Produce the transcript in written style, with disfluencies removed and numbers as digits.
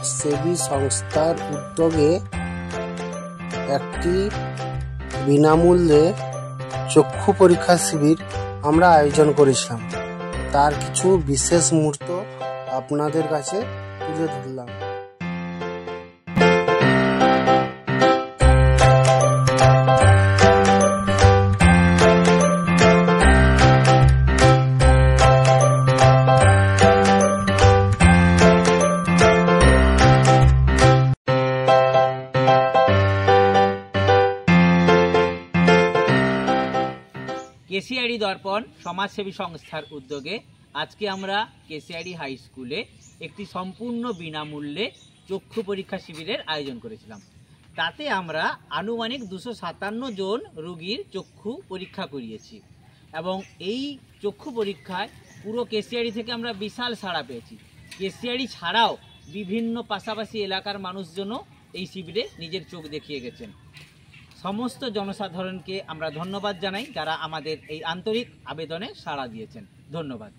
সমাজসেবী সংস্থার উদ্যোগে একটি বিনামূল্যে চক্ষু পরীক্ষা শিবির আমরা আয়োজন করেছিলাম। তার কিছু বিশেষ মুহূর্ত আপনাদের কাছে তুলে ধরলাম। কেসিআইডি দর্পণ সমাজসেবী সংস্থার উদ্যোগে আজকে আমরা কেসিআইডি হাই স্কুলে একটি সম্পূর্ণ বিনামূল্যে চক্ষু পরীক্ষা শিবিরের আয়োজন করেছিলাম। তাতে আমরা আনুমানিক 257 জন রোগীর চক্ষু পরীক্ষা করিয়েছি এবং এই চক্ষু পরীক্ষায় পুরো কেসিআইডি থেকে আমরা বিশাল সাড়া পেয়েছি। কেসিআইডি ছাড়াও বিভিন্ন পাশাপাশি এলাকার মানুষজনও এই শিবিরে নিজের চোখ দেখিয়ে গেছেন। সমস্ত জনসাধারণকে আমরা ধন্যবাদ জানাই যারা আমাদের এই আন্তরিক আবেদনে সাড়া দিয়েছেন। ধন্যবাদ।